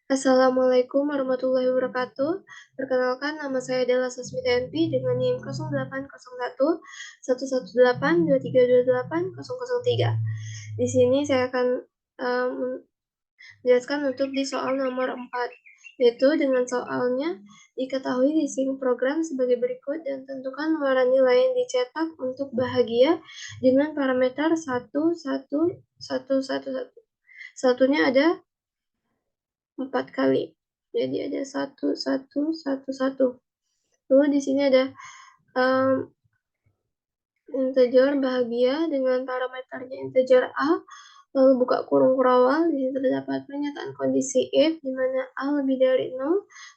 Assalamualaikum warahmatullahi wabarakatuh. Perkenalkan, nama saya adalah Sasmita Yanti dengan NIM 0801 118 2328 003. Di sini saya akan menjelaskan untuk di soal nomor 4, yaitu dengan soalnya diketahui desain program sebagai berikut dan tentukan luaran nilai yang dicetak untuk bahagia dengan parameter 1, 1, 1, 1, 1. Satunya ada 4 kali. Jadi ada 1, 1, 1, 1. Lalu di sini ada integer bahagia dengan parameternya integer A. Lalu buka kurung kurawal. Di sini terdapat pernyataan kondisi if di mana A lebih dari 0.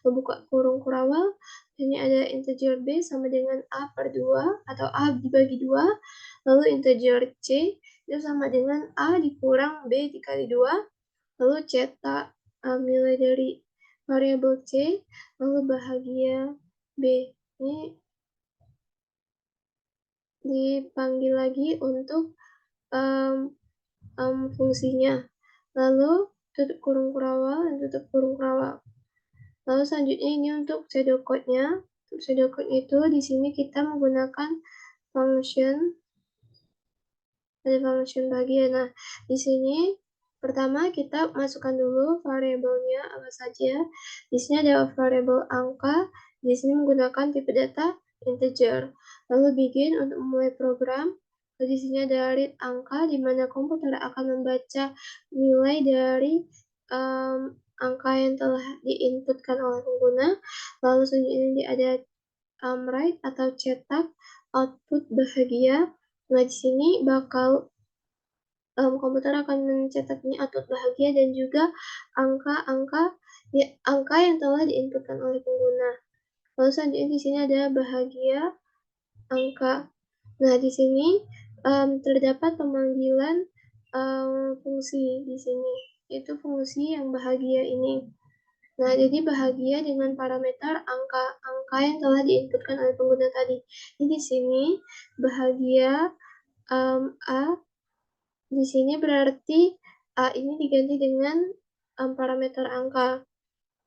Lalu buka kurung kurawal. Ini ada integer B sama dengan A per 2 atau A dibagi 2. Lalu integer C itu sama dengan A dikurang B dikali 2. Lalu cetak nilai dari variabel C, lalu bahagia B. Ini dipanggil lagi untuk fungsinya. Lalu tutup kurung kurawal dan tutup kurung kurawal. Lalu selanjutnya ini untuk pseudocode-nya. Untuk pseudocode itu di sini kita menggunakan function, ada function bahagia. Nah, di sini pertama kita masukkan dulu variabelnya apa saja. Di sini ada variabel angka. Di sini menggunakan tipe data integer. Lalu begin untuk memulai program. Lalu di sini ada read angka di mana komputer akan membaca nilai dari angka yang telah diinputkan oleh pengguna. Lalu selanjutnya ada write atau cetak output bahagia. Nah, di sini bakal komputer akan mencetak ini output bahagia dan juga angka-angka angka yang telah diinputkan oleh pengguna. Lalu selanjutnya di sini ada bahagia angka. Nah, di sini terdapat pemanggilan fungsi di sini, yaitu fungsi yang bahagia ini. Nah, jadi bahagia dengan parameter angka yang telah diinputkan oleh pengguna tadi. Jadi di sini bahagia A di sini berarti A ini diganti dengan parameter angka.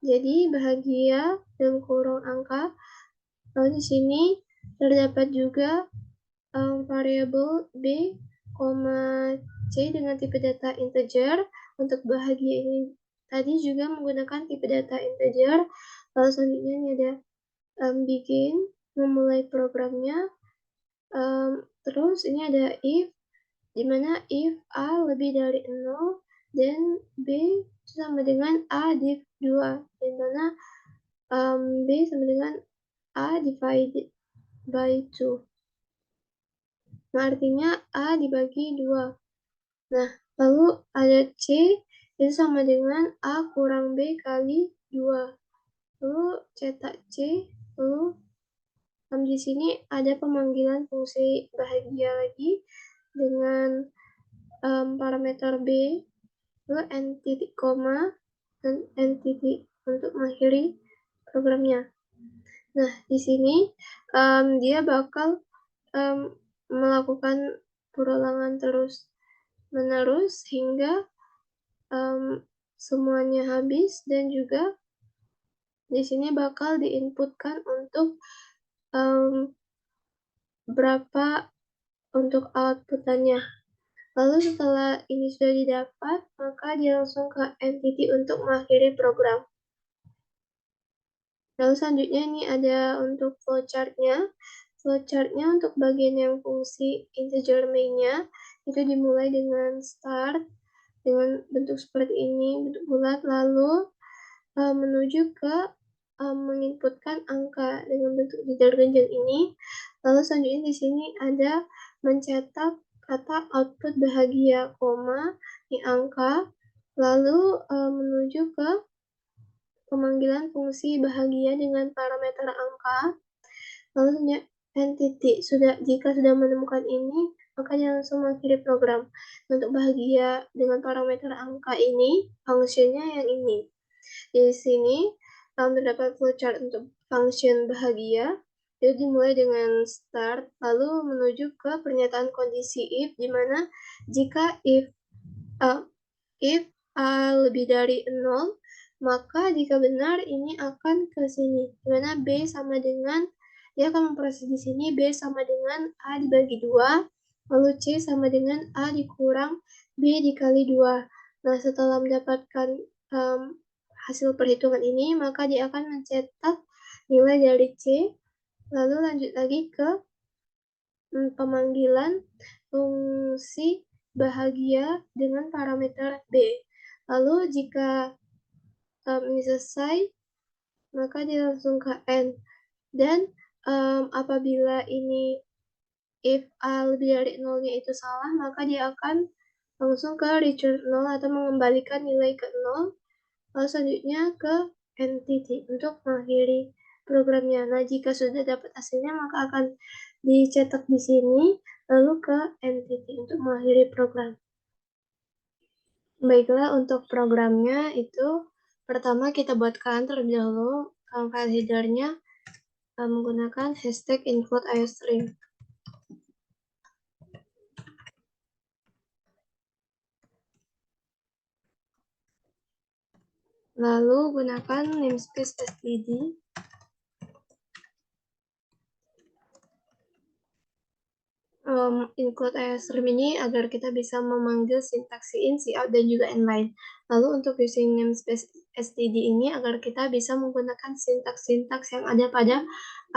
Jadi bahagia dalam kurung angka. Lalu di sini terdapat juga variabel B, C dengan tipe data integer. Untuk bahagia ini tadi juga menggunakan tipe data integer. Lalu selanjutnya ini ada begin, memulai programnya. Terus ini ada if, dimana if A lebih dari 0 dan B sama dengan A div 2, dimana B sama dengan A divided by 2. Nah, artinya A dibagi 2. Nah, lalu ada C itu sama dengan A kurang B kali 2. Lalu cetak C, lalu di sini ada pemanggilan fungsi bahagia lagi dengan parameter B, lalu n titik koma dan n titik untuk mengakhiri programnya. Nah, di sini dia bakal melakukan perulangan terus menerus hingga semuanya habis, dan juga di sini bakal diinputkan untuk berapa untuk outputannya. Lalu setelah ini sudah didapat, maka dia langsung ke entity untuk mengakhiri program. Lalu selanjutnya ini ada untuk flowchart-nya. Flowchart-nya untuk bagian yang fungsi integer main-nya itu dimulai dengan start dengan bentuk seperti ini, bentuk bulat, lalu menuju ke menginputkan angka dengan bentuk jenjang ini. Lalu selanjutnya di sini ada mencetak kata output bahagia, koma, di angka, lalu menuju ke pemanggilan fungsi bahagia dengan parameter angka. Lalu entity jika sudah menemukan ini, maka dia langsung mengakhiri program. Untuk bahagia dengan parameter angka ini, fungsinya yang ini. Di sini terdapat flowchart untuk function bahagia. Itu dimulai dengan start, lalu menuju ke pernyataan kondisi if, di mana jika if A lebih dari 0, maka jika benar ini akan ke sini, dimana B sama dengan, dia akan memproses di sini, B sama dengan A dibagi 2, lalu C sama dengan A dikurang B dikali 2. Nah, setelah mendapatkan hasil perhitungan ini, maka dia akan mencetak nilai dari C, lalu lanjut lagi ke pemanggilan fungsi bahagia dengan parameter B. Lalu jika ini selesai, maka dia langsung ke N. Dan apabila ini if A lebih dari 0-nya itu salah, maka dia akan langsung ke return 0 atau mengembalikan nilai ke 0. Lalu selanjutnya ke entity untuk mengakhiri programnya. Nah, jika sudah dapat hasilnya, maka akan dicetak di sini, lalu ke entity untuk mengakhiri program. Baiklah, untuk programnya itu pertama kita buatkan terlebih dahulu file header-nya menggunakan hashtag include iostream. Lalu gunakan namespace std. Include iostream ini agar kita bisa memanggil sintaks in, cout, dan juga inline. Lalu untuk using namespace std ini agar kita bisa menggunakan sintaks-sintaks yang ada pada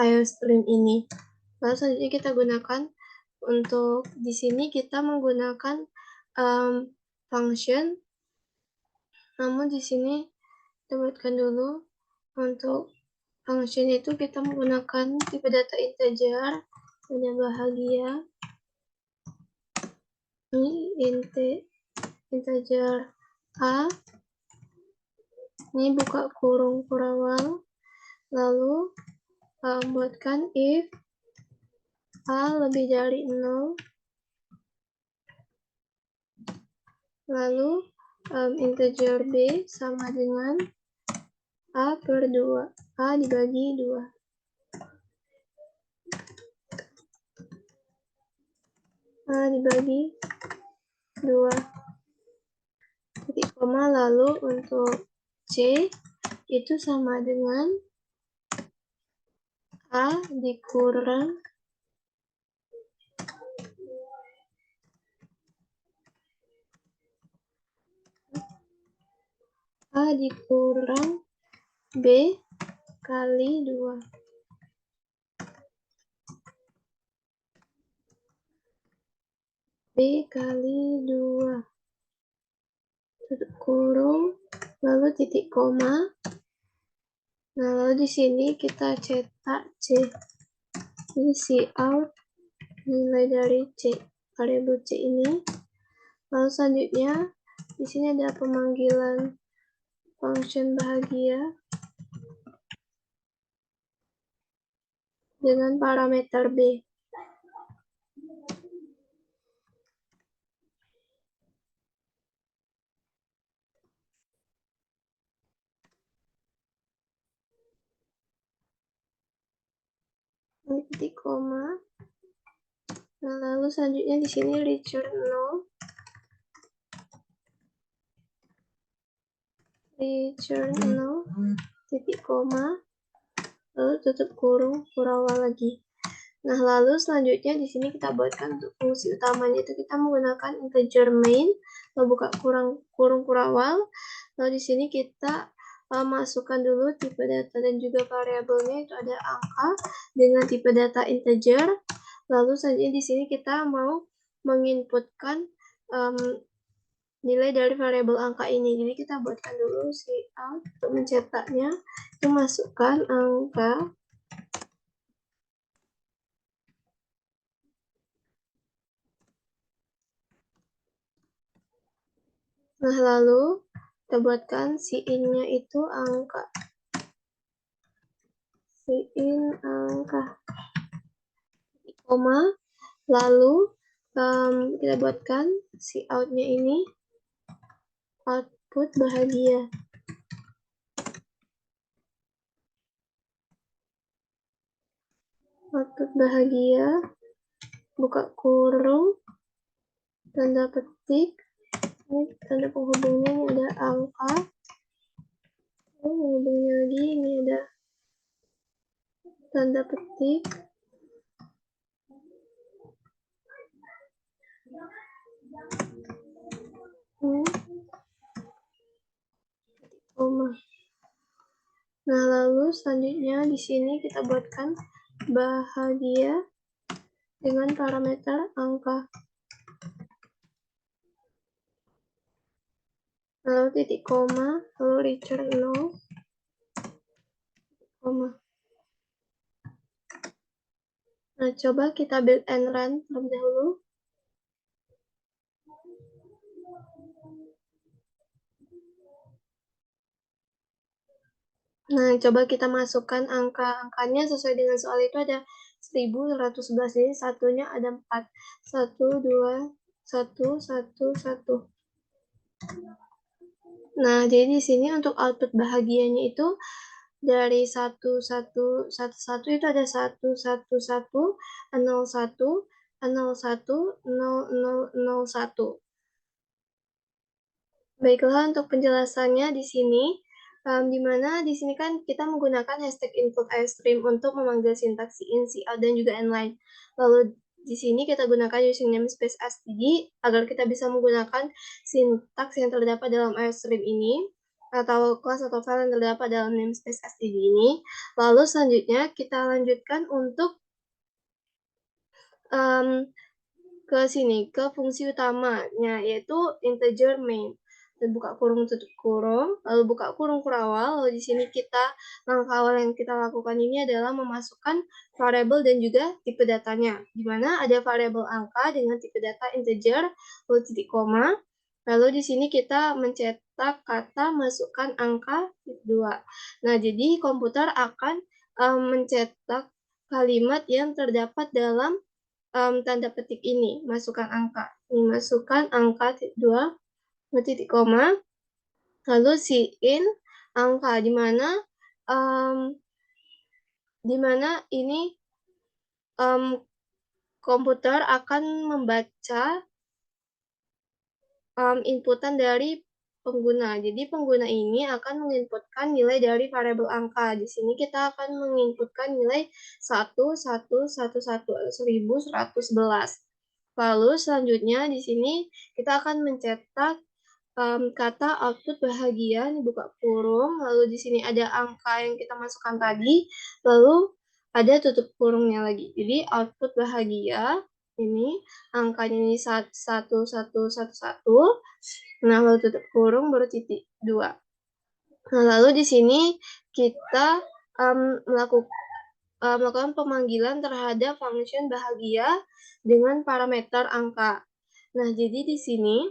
iostream ini. Lalu selanjutnya kita gunakan untuk di sini kita menggunakan function. Namun di sini kita buatkan dulu untuk function itu kita menggunakan tipe data integer, ada bahagia. Ini integer A, ini buka kurung kurawal, lalu buatkan if A lebih dari 0, lalu integer B sama dengan A per 2, A dibagi 2. A dibagi 2. Titik koma, lalu untuk C itu sama dengan A dikurang B kali 2. B kali 2. Tutup kurung, lalu titik koma. Nah, lalu di sini kita cetak C. Jadi cout nilai dari C, variabel C ini. Lalu selanjutnya di sini ada pemanggilan function bahagia dengan parameter B. Ini titik koma. Nah, lalu selanjutnya di sini return 0. Return 0, titik koma, lalu tutup kurung kurawal lagi. Nah, lalu selanjutnya di sini kita buatkan untuk fungsi utamanya itu kita menggunakan integer main, lalu buka kurung kurawal. Lalu di sini kita masukkan dulu tipe data dan juga variabelnya itu ada angka dengan tipe data integer. Lalu selanjutnya di sini kita mau menginputkan nilai dari variabel angka ini. Jadi kita buatkan dulu cout untuk mencetaknya. Kita masukkan angka. Nah, lalu kita buatkan in-nya itu angka. In angka. Koma. Lalu kita buatkan cout-nya ini output bahagia. Output bahagia, buka kurung, tanda petik, ini tanda penghubungnya, ini ada angka, menghubungnya lagi, ini ada tanda petik. Koma. Nah, lalu selanjutnya di sini kita buatkan bahagia dengan parameter angka. Lalu titik koma, lalu return 0, koma. Nah, coba kita build and run terlebih dahulu. Nah, coba kita masukkan angka-angkanya sesuai dengan soal itu ada 1111, jadi satunya ada 4. 1, 2, 1, 1, 1. Nah, jadi di sini untuk output bahagianya itu dari 1, 1, 1, 1 itu ada 1, 1, 1, 0, 1, 0, 1, 0, 0, 0, 1. Baiklah, untuk penjelasannya di sini, di mana di sini kan kita menggunakan hashtag input iStream untuk memanggil sintaks in, cout, dan juga inline. Lalu di sini kita gunakan using namespace std agar kita bisa menggunakan sintaks yang terdapat dalam iStream ini atau kelas atau file yang terdapat dalam namespace std ini. Lalu selanjutnya kita lanjutkan untuk ke sini, ke fungsi utamanya, yaitu integer main. Dan buka kurung tutup kurung, lalu buka kurung kurawal, lalu di sini kita, langkah awal yang kita lakukan ini adalah memasukkan variabel dan juga tipe datanya, di mana ada variabel angka dengan tipe data integer, lalu titik koma, lalu di sini kita mencetak kata masukkan angka 2. Nah, jadi komputer akan mencetak kalimat yang terdapat dalam tanda petik ini, masukkan angka. Ini masukkan angka 2, titik koma, lalu in angka, di mana ini komputer akan membaca inputan dari pengguna. Jadi pengguna ini akan menginputkan nilai dari variabel angka. Di sini kita akan menginputkan nilai 1111. Lalu selanjutnya di sini kita akan mencetak kata output bahagia, dibuka kurung, lalu di sini ada angka yang kita masukkan tadi, lalu ada tutup kurungnya lagi. Jadi output bahagia ini angkanya ini 1111. Nah, lalu tutup kurung baru titik 2. Nah, lalu di sini kita melakukan pemanggilan terhadap function bahagia dengan parameter angka. Nah, jadi di sini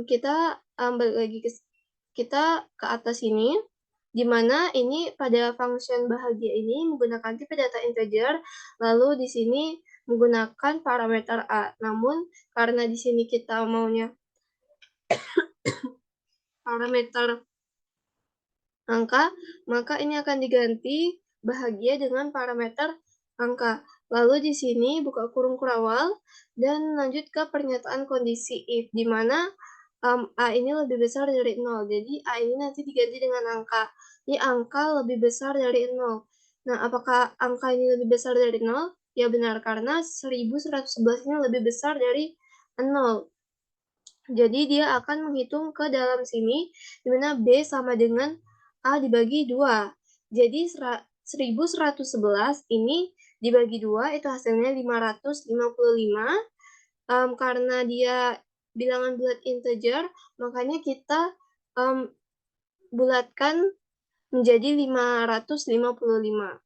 kita balik lagi kita ke atas ini, di mana ini pada function bahagia ini menggunakan tipe data integer, lalu di sini menggunakan parameter A. Namun karena di sini kita maunya parameter angka, maka ini akan diganti bahagia dengan parameter angka. Lalu di sini buka kurung kurawal dan lanjut ke pernyataan kondisi if, di mana A ini lebih besar dari 0. Jadi A ini nanti diganti dengan angka. Ini angka lebih besar dari 0. Nah, apakah angka ini lebih besar dari 0? Ya benar, karena 1111 ini lebih besar dari 0. Jadi dia akan menghitung ke dalam sini, di mana B sama dengan A dibagi 2. Jadi 1111 ini dibagi 2, itu hasilnya 555. Karena dia bilangan bulat integer, makanya kita bulatkan menjadi 555.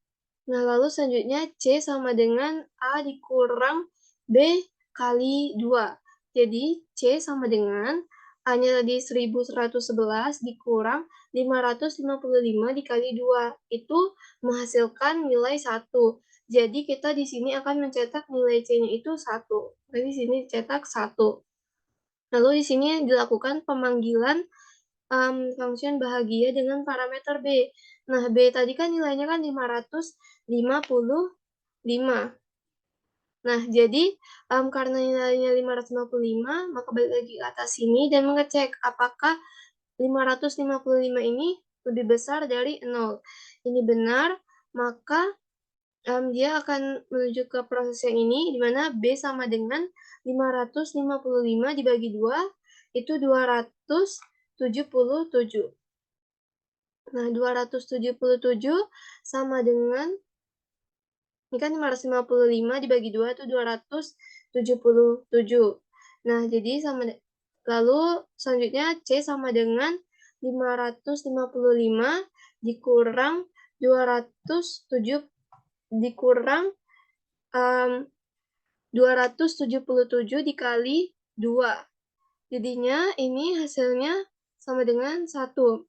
Nah, lalu selanjutnya C sama dengan A dikurang B kali 2. Jadi C sama dengan A-nya tadi 1111 dikurang 555 dikali 2. Itu menghasilkan nilai 1. Jadi kita di sini akan mencetak nilai C-nya itu 1. Jadi di sini cetak 1. Lalu di sini dilakukan pemanggilan function bahagia dengan parameter B. Nah, B tadi kan nilainya kan 555. Nah, jadi karena nilainya 555, maka balik lagi ke atas sini dan mengecek apakah 555 ini lebih besar dari 0. Ini benar, maka dia akan menuju ke proses yang ini, di mana B sama dengan 555 dibagi 2, itu 277. Nah, 277 sama dengan, ini kan 555 dibagi 2 itu 277. Nah, jadi lalu selanjutnya C sama dengan 555 dikurang 277 dikali 2. Jadinya ini hasilnya sama dengan 1.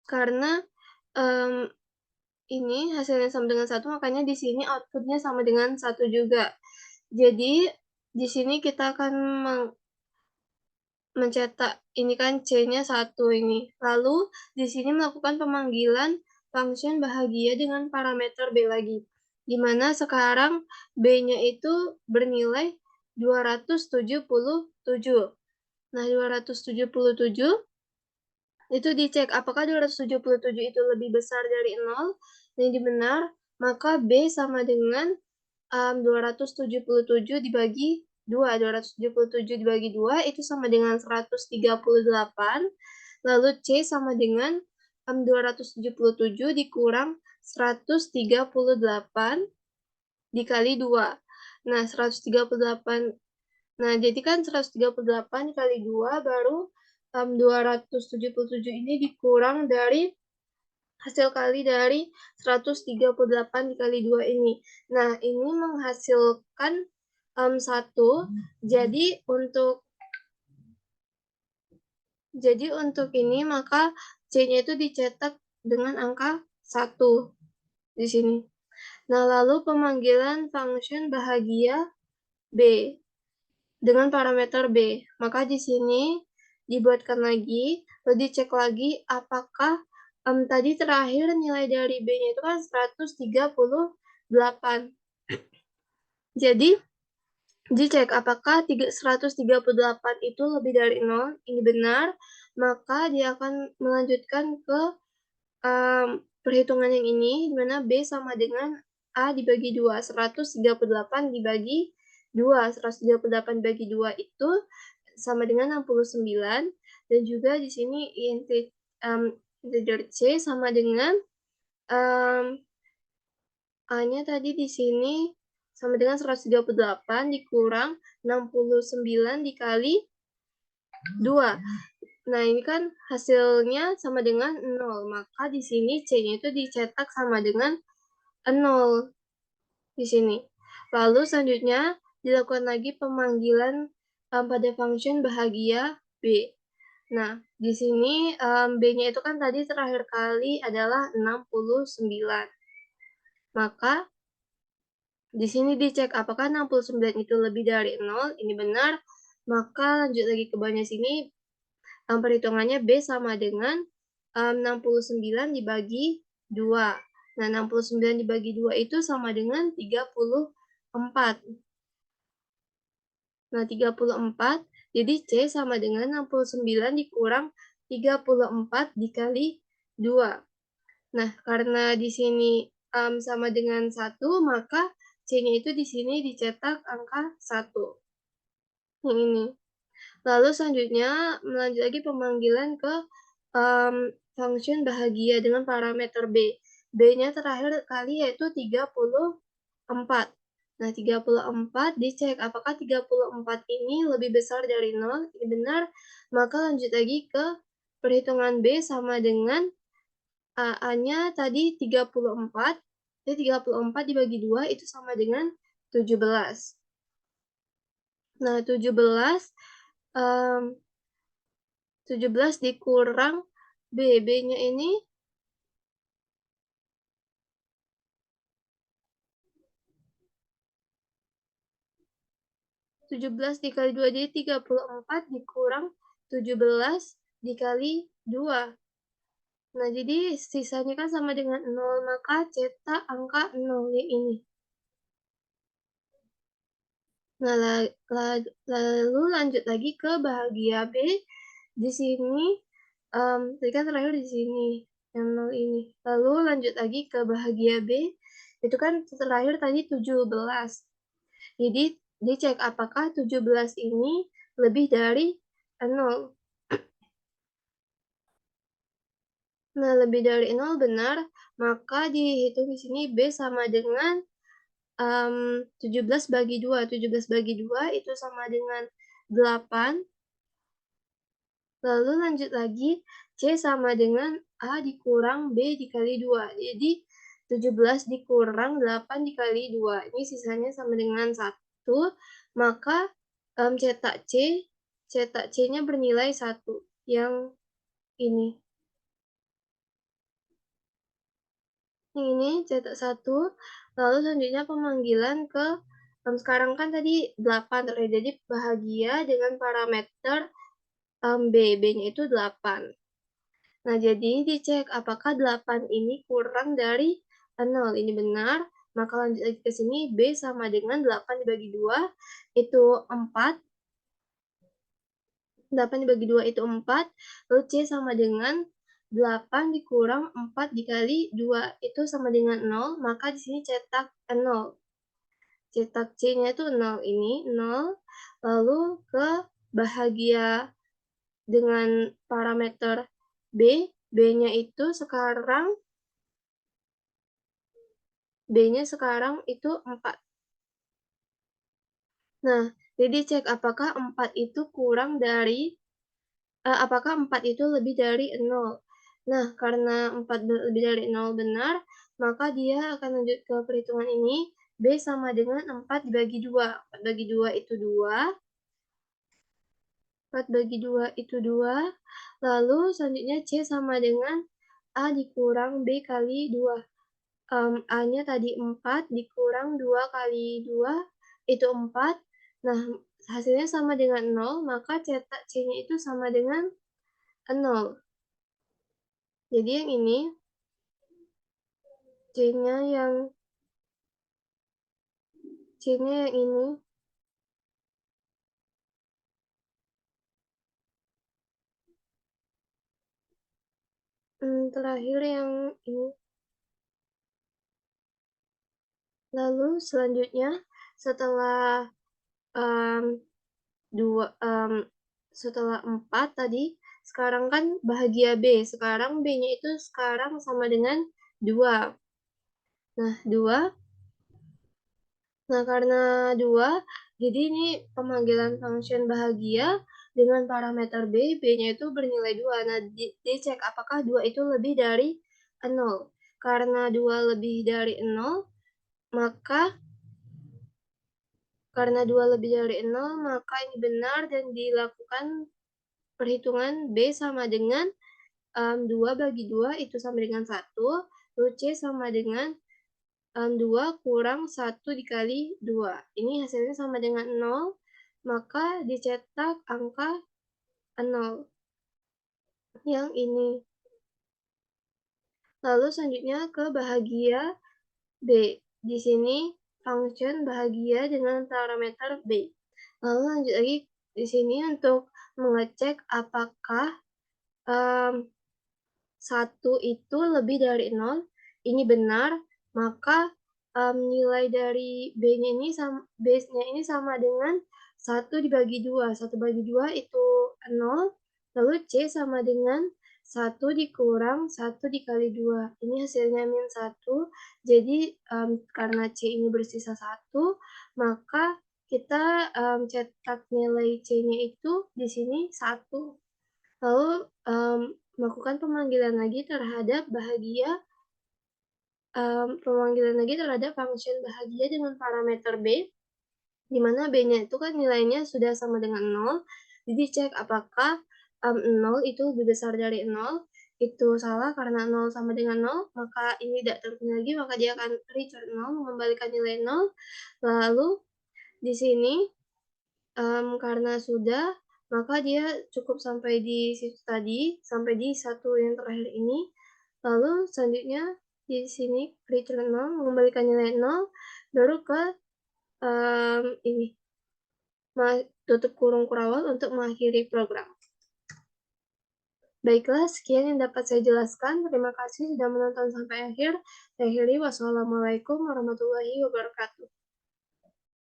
Karena ini hasilnya sama dengan 1, makanya di sini outputnya sama dengan 1 juga. Jadi di sini kita akan mencetak, ini kan C-nya 1 ini. Lalu di sini melakukan pemanggilan function bahagia dengan parameter B lagi. Di mana sekarang B-nya itu bernilai 277. Nah, 277 itu dicek apakah 277 itu lebih besar dari 0. Nah, ini benar, maka B sama dengan 277 dibagi 2. 277 dibagi 2 itu sama dengan 138. Lalu C sama dengan 277 dikurang 138 dikali 2. Nah, 138. Nah, jadi kan 138 dikali 2 baru 277 ini dikurang dari hasil kali dari 138 dikali 2 ini. Nah, ini menghasilkan 1. Jadi untuk ini maka C-nya itu dicetak dengan angka 1 di sini. Nah, lalu pemanggilan function bahagia B dengan parameter B. Maka di sini dibuatkan lagi, lalu dicek lagi apakah tadi terakhir nilai dari B-nya itu kan 138. Jadi dicek apakah 138 itu lebih dari 0, ini benar, maka dia akan melanjutkan ke perhitungan yang ini, di mana B sama dengan A dibagi 2, 138 dibagi 2, 138 dibagi 2 itu sama dengan 69, dan juga di sini integer C sama dengan A-nya tadi di sini sama dengan 138 dikurang 69 dikali 2. Nah, ini kan hasilnya sama dengan 0, maka di sini C-nya itu dicetak sama dengan 0 di sini. Lalu selanjutnya dilakukan lagi pemanggilan pada function bahagia B. Nah, di sini B-nya itu kan tadi terakhir kali adalah 69. Maka di sini dicek apakah 69 itu lebih dari 0, ini benar, maka lanjut lagi ke bawahnya sini, perhitungannya B sama dengan 69 dibagi 2. Nah, 69 dibagi 2 itu sama dengan 34. Nah, 34, jadi C sama dengan 69 dikurang 34 dikali 2. Nah, karena di sini sama dengan 1, maka C-nya itu di sini dicetak angka 1. Yang ini. Lalu selanjutnya melanjut lagi pemanggilan ke function bahagia dengan parameter B. B-nya terakhir kali yaitu 34. Nah, 34 dicek apakah 34 ini lebih besar dari 0. Ini benar, maka lanjut lagi ke perhitungan B sama dengan A-nya tadi 34. Jadi 34 dibagi 2 itu sama dengan 17. Nah, 17 dikurang B. B-nya ini 17 dikali 2, jadi 34 dikurang 17 dikali 2. Nah, jadi sisanya kan sama dengan 0, maka cetak angka 0 yang ini. Nah, lalu lanjut lagi ke bahagia B. Di sini tadi kan terakhir di sini, yang 0 ini. Lalu lanjut lagi ke bahagia B, itu kan terakhir tadi 17. Jadi dicek apakah 17 ini lebih dari 0. Nah, lebih dari 0 benar, maka dihitung di sini B sama dengan 17 bagi 2. 17 bagi 2 itu sama dengan 8. Lalu lanjut lagi, C sama dengan A dikurang B dikali 2. Jadi 17 dikurang 8 dikali 2. Ini sisanya sama dengan 1. Maka cetak C-nya bernilai 1. Yang ini. Yang ini cetak 1. Lalu selanjutnya pemanggilan ke sekarang kan tadi 8 jadi bahagia dengan parameter B-nya itu 8. Nah, jadi dicek apakah 8 ini kurang dari 0. Ini benar, maka lanjut lagi ke sini, B sama dengan 8 dibagi 2, itu 4. 8 dibagi 2 itu 4, lalu C sama dengan 8 dikurang 4 dikali 2, itu sama dengan 0, maka di sini cetak 0. Cetak C-nya itu 0 ini, 0, lalu ke bahagia dengan parameter B, B-nya itu sekarang B-nya sekarang itu 4. Nah, jadi cek apakah 4 itu kurang dari, apakah 4 itu lebih dari 0. Nah, karena 4 lebih dari 0 benar, maka dia akan lanjut ke perhitungan ini, B sama dengan 4 dibagi 2. 4 bagi 2 itu 2. 4 bagi 2 itu 2. Lalu selanjutnya C sama dengan A dikurang B kali 2. A-nya tadi 4 dikurang 2 kali 2 itu 4. Nah, hasilnya sama dengan 0, maka cetak C-nya itu sama dengan 0. Jadi yang ini C-nya yang ini. Terakhir yang ini. Lalu selanjutnya setelah setelah 4 tadi, sekarang kan bahagia B. Sekarang B-nya itu sekarang sama dengan 2. Nah, 2. Nah, karena 2, jadi ini pemanggilan function bahagia dengan parameter B, B-nya itu bernilai 2. Nah, dicek apakah 2 itu lebih dari 0. Karena 2 lebih dari 0, maka ini benar dan dilakukan perhitungan B sama dengan 2 bagi 2 itu sama dengan 1, lalu C sama dengan 2 kurang 1 dikali 2. Ini hasilnya sama dengan 0, maka dicetak angka 0. Yang ini. Lalu selanjutnya ke bahagia B. Di sini function bahagia dengan parameter B. Lalu lanjut lagi di sini untuk mengecek apakah 1 itu lebih dari 0. Ini benar, maka nilai dari base-nya ini sama dengan 1 dibagi 2. 1 bagi 2 itu 0, lalu C sama dengan 1 dikurang 1 dikali 2. Ini hasilnya min 1. Jadi karena C ini bersisa 1, maka kita cetak nilai C-nya itu di sini 1. Lalu melakukan pemanggilan lagi terhadap function bahagia dengan parameter B, di mana B-nya itu kan nilainya sudah sama dengan 0. Jadi cek apakah 0 itu lebih besar dari 0. Itu salah karena 0 sama dengan 0, maka ini tidak terpenuhi lagi, maka dia akan return 0, mengembalikan nilai 0. Lalu di sini karena sudah, maka dia cukup sampai di situ tadi, sampai di satu yang terakhir ini. Lalu selanjutnya di sini return 0, mengembalikan nilai 0, baru ke ini, tutup kurung kurawal untuk mengakhiri program. Baiklah, sekian yang dapat saya jelaskan. Terima kasih sudah menonton sampai akhir. Saya akhiri, wassalamualaikum warahmatullahi wabarakatuh.